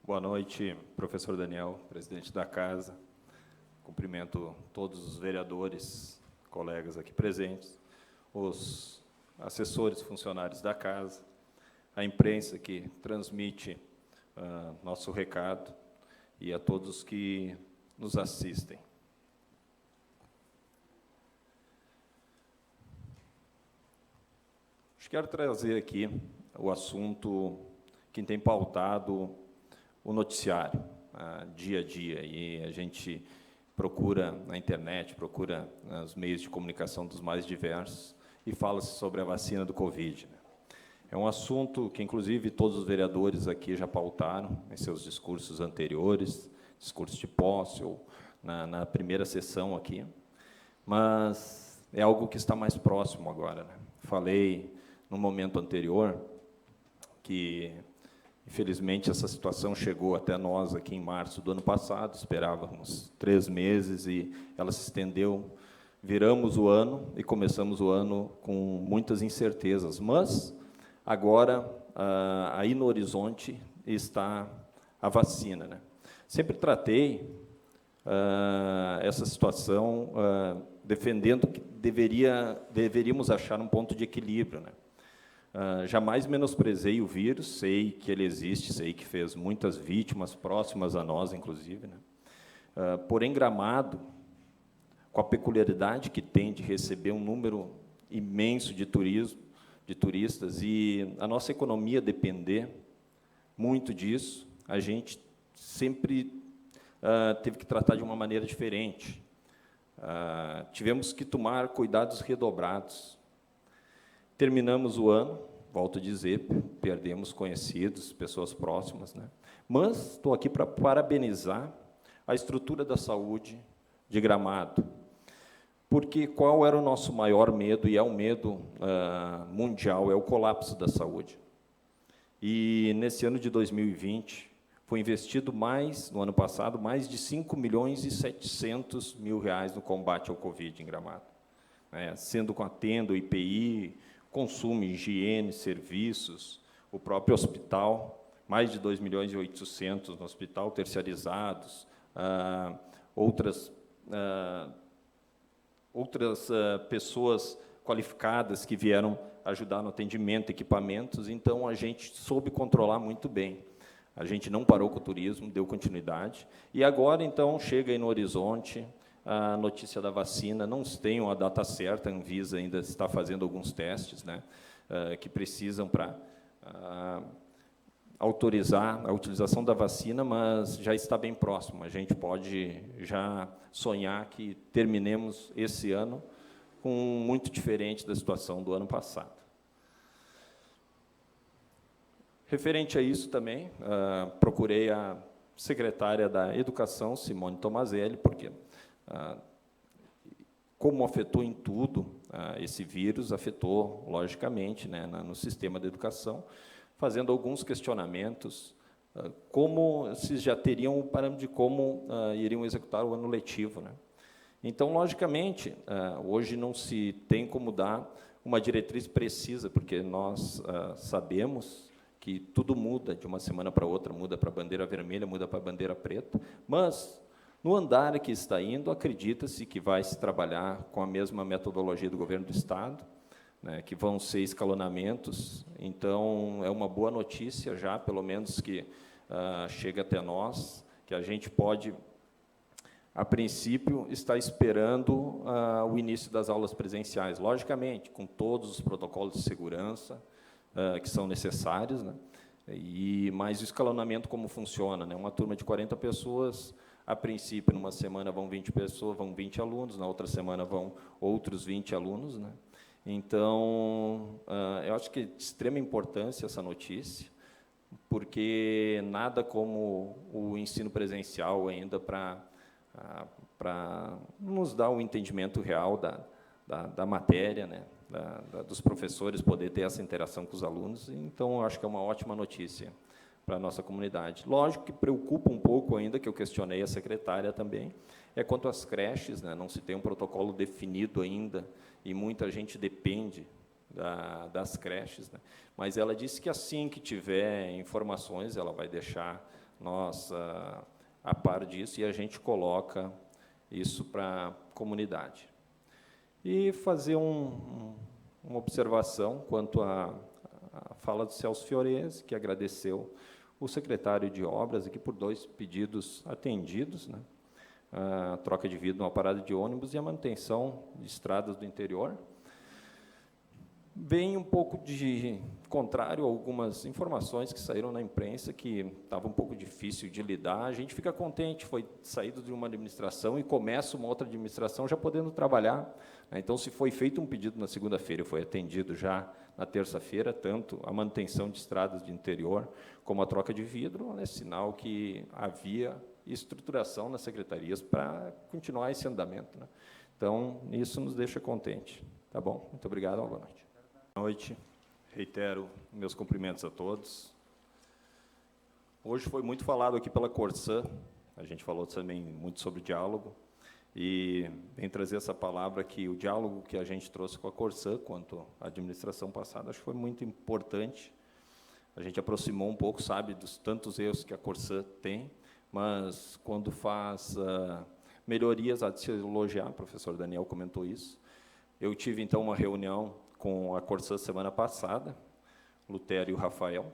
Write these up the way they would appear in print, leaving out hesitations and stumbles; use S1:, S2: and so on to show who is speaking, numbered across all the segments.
S1: Boa noite, professor Daniel, presidente da Casa. Cumprimento todos os vereadores, colegas aqui presentes, os assessores, funcionários da Casa, a imprensa que transmite nosso recado e a todos que nos assistem. Quero trazer aqui o assunto que tem pautado o noticiário, dia a dia, e a gente procura na internet, procura nos meios de comunicação dos mais diversos, e fala-se sobre a vacina do Covid. É um assunto que, inclusive, todos os vereadores aqui já pautaram em seus discursos anteriores, discurso de posse, ou na primeira sessão aqui, mas é algo que está mais próximo agora. Falei no momento anterior que, infelizmente, essa situação chegou até nós aqui em março do ano passado, esperávamos 3 meses e ela se estendeu. Viramos o ano e começamos o ano com muitas incertezas, mas agora, aí no horizonte, está a vacina. Sempre tratei essa situação defendendo que deveríamos achar um ponto de equilíbrio. Jamais menosprezei o vírus, sei que ele existe, sei que fez muitas vítimas próximas a nós, inclusive. Porém, Gramado, com a peculiaridade que tem de receber um número imenso de turistas, e a nossa economia depender muito disso, a gente sempre teve que tratar de uma maneira diferente. Tivemos que tomar cuidados redobrados. Terminamos o ano, volto a dizer, perdemos conhecidos, pessoas próximas, mas estou aqui para parabenizar a estrutura da saúde de Gramado, porque qual era o nosso maior medo, e é um medo mundial, é o colapso da saúde. E, nesse ano de 2020, foi investido no ano passado, mais de 5.700.000 reais no combate ao Covid em Gramado, sendo com a tenda, o IPI, consumo, higiene, serviços, o próprio hospital, mais de 2.800.000 no hospital, terceirizados, outras pessoas qualificadas que vieram ajudar no atendimento, equipamentos. Então, a gente soube controlar muito bem. A gente não parou com o turismo, deu continuidade. E agora, então, chega aí no horizonte a notícia da vacina. Não tenho a data certa, a Anvisa ainda está fazendo alguns testes, que precisam para autorizar a utilização da vacina, mas já está bem próximo. A gente pode já sonhar que terminemos esse ano com muito diferente da situação do ano passado. Referente a isso também, procurei a secretária da Educação, Simone Tomazelli, porque, como afetou em tudo, esse vírus afetou, logicamente, no sistema da educação, fazendo alguns questionamentos, como se já teriam o parâmetro de como iriam executar o ano letivo. Então, logicamente, hoje não se tem como dar uma diretriz precisa, porque nós sabemos que tudo muda de uma semana para outra, muda para a bandeira vermelha, muda para a bandeira preta, mas, no andar que está indo, acredita-se que vai se trabalhar com a mesma metodologia do governo do Estado, que vão ser escalonamentos. Então, é uma boa notícia já, pelo menos, que chega até nós, que a gente pode, a princípio, estar esperando o início das aulas presenciais, logicamente, com todos os protocolos de segurança que são necessários, mas o escalonamento como funciona, uma turma de 40 pessoas, a princípio, numa semana vão 20 pessoas, vão 20 alunos, na outra semana vão outros 20 alunos. Então, eu acho que é de extrema importância essa notícia, porque nada como o ensino presencial ainda para nos dar o entendimento real da matéria, dos professores poder ter essa interação com os alunos. Então, eu acho que é uma ótima notícia para a nossa comunidade. Lógico que preocupa um pouco ainda, que eu questionei a secretária também, é quanto às creches, não se tem um protocolo definido ainda, e muita gente depende das creches, mas ela disse que, assim que tiver informações, ela vai deixar nós, a par disso, e a gente coloca isso para a comunidade. E fazer uma observação quanto à fala do Celso Fiorese, que agradeceu o secretário de Obras aqui por 2 pedidos atendidos, né? A troca de vidro numa parada de ônibus e a manutenção de estradas do interior. Bem um pouco de contrário a algumas informações que saíram na imprensa, que estava um pouco difícil de lidar. A gente fica contente, foi saído de uma administração e começa uma outra administração já podendo trabalhar, né? Então, se foi feito um pedido na segunda-feira e foi atendido já na terça-feira, tanto a manutenção de estradas de interior como a troca de vidro, é sinal que havia estruturação nas secretarias para continuar esse andamento, né? Então, isso nos deixa contente. Tá bom? Muito obrigado, boa noite. Boa noite. Reitero meus cumprimentos a todos. Hoje foi muito falado aqui pela Corsã, a gente falou também muito sobre diálogo, e vem trazer essa palavra que o diálogo que a gente trouxe com a Corsã, quanto à administração passada, acho que foi muito importante. A gente aproximou um pouco, sabe, dos tantos erros que a Corsã tem, mas quando faz melhorias, há de se elogiar, o professor Daniel comentou isso. Eu tive, então, uma reunião com a Corsã semana passada, Lutério e o Rafael.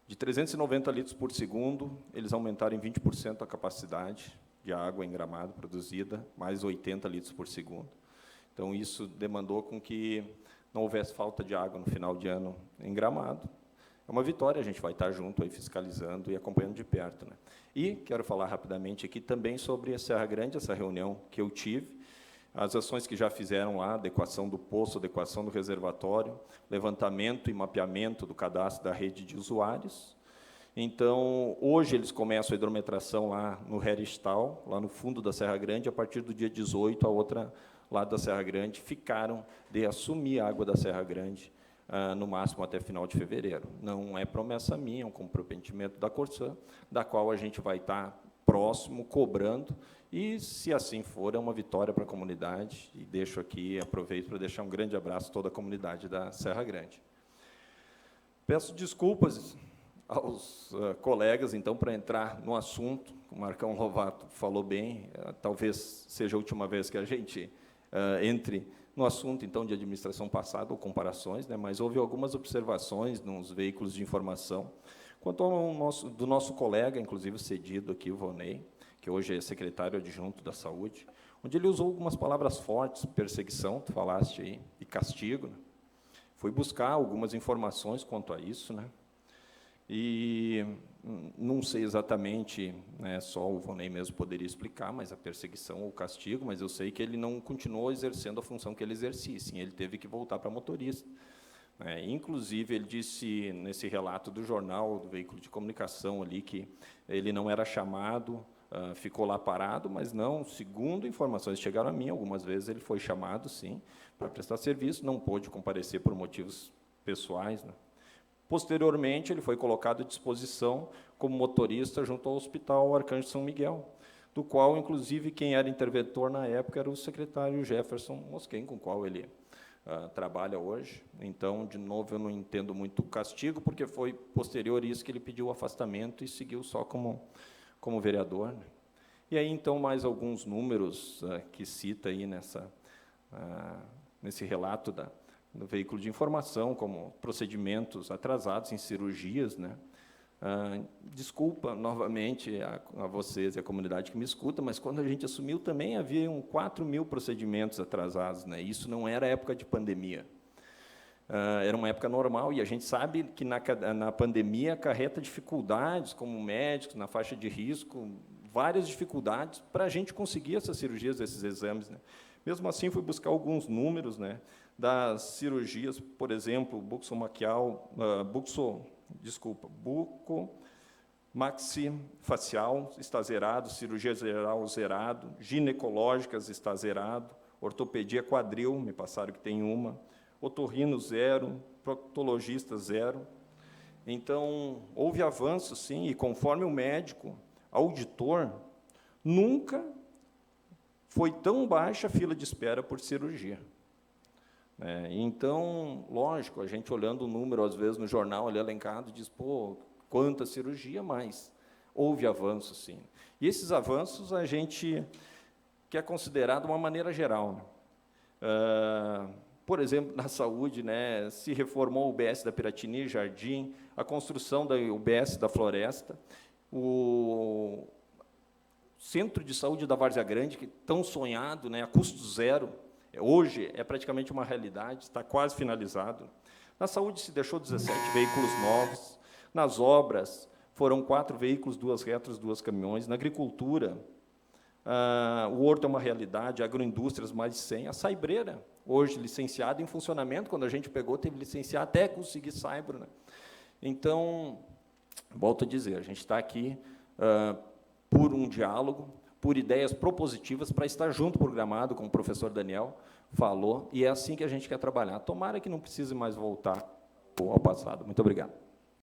S1: De 390 litros por segundo, eles aumentaram em 20% a capacidade de água em Gramado produzida, mais 80 litros por segundo. Então, isso demandou com que não houvesse falta de água no final de ano em Gramado. É uma vitória, a gente vai estar junto aí fiscalizando e acompanhando de perto, né? E quero falar rapidamente aqui também sobre a Serra Grande, essa reunião que eu tive, as ações que já fizeram lá, adequação do poço, adequação do reservatório, levantamento e mapeamento do cadastro da rede de usuários. Então, hoje eles começam a hidrometração lá no Heristal, lá no fundo da Serra Grande, a partir do dia 18, a outra lado da Serra Grande ficaram de assumir a água da Serra Grande, no máximo até final de fevereiro. Não é promessa minha, é um comprometimento da Corsã, da qual a gente vai estar próximo, cobrando, e, se assim for, é uma vitória para a comunidade, e deixo aqui, aproveito para deixar um grande abraço a toda a comunidade da Serra Grande. Peço desculpas aos colegas, então, para entrar no assunto, o Marcão Lovato falou bem, talvez seja a última vez que a gente entre no assunto, então, de administração passada, ou comparações, né, mas houve algumas observações nos veículos de informação, quanto do nosso colega, inclusive cedido aqui, o Vonei, que hoje é secretário adjunto da Saúde, onde ele usou algumas palavras fortes, perseguição, tu falaste aí, e castigo, né? Fui buscar algumas informações quanto a isso, né? E não sei exatamente, né, só o Vonei mesmo poderia explicar, mas a perseguição ou o castigo, mas eu sei que ele não continuou exercendo a função que ele exercia, sim, ele teve que voltar para motorista. Inclusive, ele disse, nesse relato do jornal, do veículo de comunicação ali, que ele não era chamado, ficou lá parado, mas não, segundo informações que chegaram a mim, algumas vezes ele foi chamado, sim, para prestar serviço, não pôde comparecer por motivos pessoais, né? Posteriormente, ele foi colocado à disposição como motorista junto ao Hospital Arcanjo São Miguel, do qual, inclusive, quem era interventor na época era o secretário Jefferson Mosquen, com o qual ele trabalha hoje. Então, de novo, eu não entendo muito o castigo, porque foi posterior a isso que ele pediu o afastamento e seguiu só como vereador, né? E aí, então, mais alguns números que cita aí nesse relato do veículo de informação, como procedimentos atrasados em cirurgias, né? Desculpa, novamente, a vocês e a comunidade que me escuta, mas quando a gente assumiu também havia 4.000 procedimentos atrasados, né? Isso não era época de pandemia. Era uma época normal, e a gente sabe que na pandemia acarreta dificuldades, como médicos, na faixa de risco, várias dificuldades para a gente conseguir essas cirurgias, esses exames, né? Mesmo assim, fui buscar alguns números, né, das cirurgias, por exemplo, bucomaxifacial está zerado, cirurgia geral zerado, ginecológicas está zerado, ortopedia quadril, me passaram que tem uma, otorrino zero, proctologista zero. Então, houve avanço, sim, e conforme o médico auditor, nunca foi tão baixa a fila de espera por cirurgia. Então, lógico, a gente olhando o número, às vezes, no jornal, ali elencado, diz, pô, quanta cirurgia, mas houve avanços, sim. E esses avanços a gente quer considerar de uma maneira geral, né? Por exemplo, na saúde, né, se reformou o UBS da Piratini, Jardim, a construção da UBS da Floresta, o Centro de Saúde da Várzea Grande, que tão sonhado, né, a custo zero, hoje é praticamente uma realidade, está quase finalizado. Na saúde se deixou 17 veículos novos, nas obras foram 4 veículos, 2 retros, 2 caminhões, na agricultura, o horto é uma realidade, agroindústrias mais de 100, a saibreira, hoje licenciada em funcionamento, quando a gente pegou, teve que licenciar até conseguir saibro, né? Então, volto a dizer, a gente está aqui por um diálogo, por ideias propositivas, para estar junto programado, como o professor Daniel falou, e é assim que a gente quer trabalhar. Tomara que não precise mais voltar ao passado. Muito obrigado.